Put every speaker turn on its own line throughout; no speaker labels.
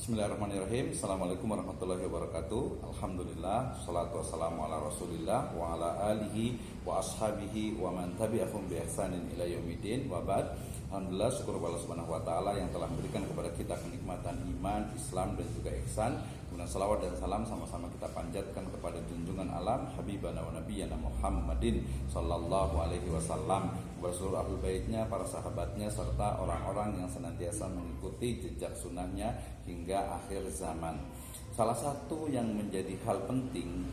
Bismillahirrahmanirrahim. Assalamualaikum warahmatullahi wabarakatuh. Alhamdulillah, salatu wassalamu ala rasulillah wa ala alihi wa ashabihi wa man tabi'ahum bi ihsanin ila yaumiddin wa ba'd. Alhamdulillah, syukur kepada Allah Subhanahu wa taala yang telah memberikan kepada kita kenikmatan iman, Islam dan juga ihsan. Kemudian salawat dan salam sama-sama kita panjatkan kepada junjungan alam Habibana wa Nabiyana Muhammadin sallallahu alaihi wasallam, seluruh ahlul baitnya, para sahabatnya, serta orang-orang yang senantiasa mengikuti jejak sunnahnya hingga akhir zaman. Salah satu yang menjadi hal penting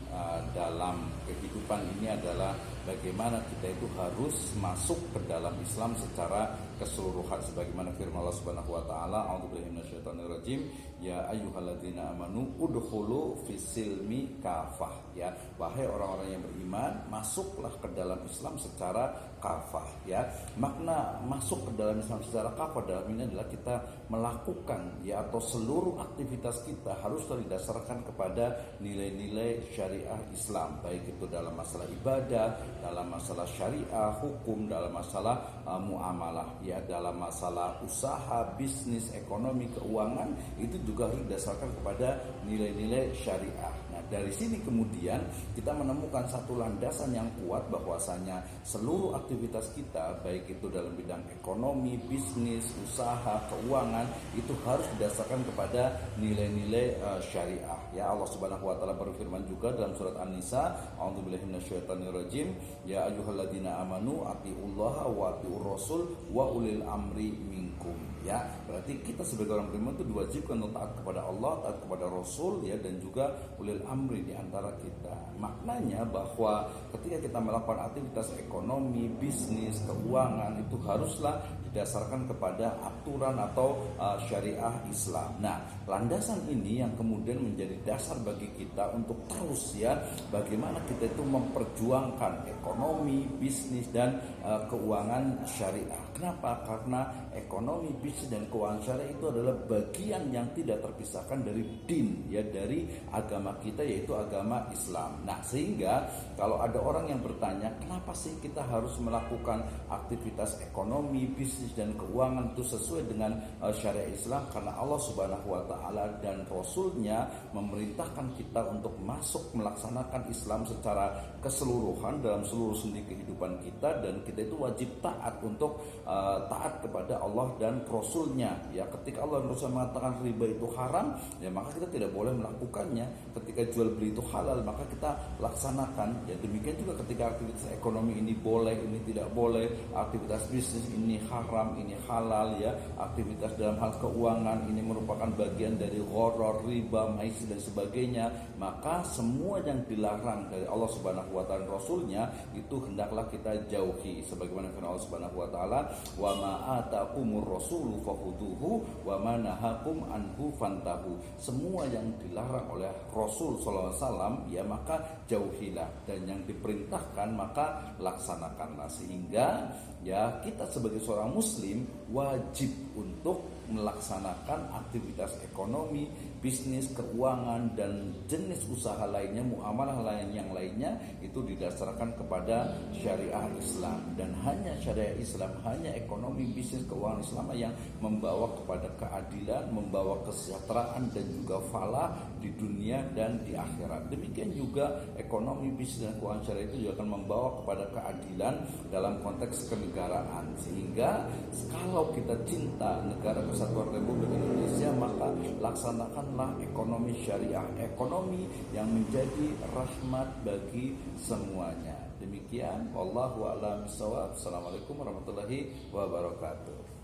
dalam kehidupan ini adalah bagaimana kita itu harus masuk ke dalam Islam secara keseluruhan, sebagaimana firman Allah Subhanahu wa taala, a'udzubillahi minasyaitonirrajim, ya ayyuhalladzina amanu udkhulu fis-silmi kafah. Ya, wahai orang-orang yang beriman, masuklah ke dalam Islam secara kafah. Ya, makna masuk ke dalam Islam secara kafah dalam ini adalah kita melakukan atau seluruh aktivitas kita harus didasarkan kepada nilai-nilai syariah Islam, baik itu dalam masalah ibadah, dalam masalah syariah, hukum, dalam masalah muamalah, dalam masalah usaha, bisnis, ekonomi, keuangan, itu juga harus didasarkan kepada nilai-nilai syariah. Nah, dari sini kemudian kita menemukan satu landasan yang kuat bahwasanya seluruh aktivitas kita, baik itu dalam bidang ekonomi, bisnis, usaha, keuangan, itu harus didasarkan kepada nilai-nilai syariah. Ya, Allah Subhanahu wa taala berfirman juga dalam surat An-Nisa, a'udzubillahi minasyaitonirrajim, ya ayyuhalladzina amanu atiullaha wa atiur rasul wa ulil amri minkum. Ya, berarti kita sebagai orang beriman itu diwajibkan untuk taat kepada Allah, taat kepada Rasul, dan juga ulil amri di antara kita. Maknanya bahwa ketika kita melakukan aktivitas ekonomi, bisnis, keuangan, itu haruslah didasarkan kepada aturan atau syariah Islam. Nah, landasan ini yang kemudian menjadi dasar bagi kita untuk terus bagaimana kita itu memperjuangkan ekonomi, bisnis, dan keuangan syariah. Kenapa? Karena ekonomi, bisnis, dan keuangan syariah itu adalah bagian yang tidak terpisahkan dari din, dari agama kita, yaitu agama Islam. Nah, sehingga kalau ada orang yang bertanya, kenapa sih kita harus melakukan aktivitas ekonomi, bisnis, dan keuangan itu sesuai dengan syariah Islam? Karena Allah Subhanahu wa taala dan Rasulnya memerintahkan kita untuk masuk melaksanakan Islam secara keseluruhan dalam seluruh sendi kehidupan kita, dan kita itu wajib taat untuk taat kepada Allah dan Rasulnya. Ya, ketika Allah dan Rasul mengatakan riba itu haram, maka kita tidak boleh melakukannya. Ketika jual beli itu halal, maka kita laksanakan. Ya, demikian juga ketika aktivitas ekonomi ini boleh, ini tidak boleh, aktivitas bisnis ini haram, ini halal, aktivitas dalam hal keuangan ini merupakan bagian dari gharar, riba, maisir, dan sebagainya. Maka semua yang dilarang dari Allah Subhanahu wa taala dan Rasulnya itu hendaklah kita jauhi, sebagaimana firman Allah Subhanahu wa taala, wa ma atakumur rasulu fakhuduhu wa ma nahakum anhu fantahu. Semua yang dilarang oleh Rasul sallallahu alaihi wasallam maka jauhilah, dan yang diperintahkan maka laksanakanlah. Sehingga kita sebagai seorang muslim wajib untuk melaksanakan aktivitas ekonomi, bisnis, keuangan, dan jenis usaha lainnya, muamalah yang lainnya itu didasarkan kepada syariah Islam. Dan hanya syariah Islam, hanya ekonomi, bisnis, keuangan Islam yang membawa kepada keadilan, membawa kesejahteraan, dan juga falah di dunia dan di akhirat. Demikian juga ekonomi, bisnis, dan keuangan syariah itu juga akan membawa kepada keadilan dalam konteks kenegaraan. Sehingga kalau kita cinta negara Kesatuan Republik Indonesia, maka laksanakanlah ekonomi syariah, ekonomi yang menjadi rahmat bagi semuanya. Demikian, wallahu a'lam bishawab. Assalamualaikum warahmatullahi wabarakatuh.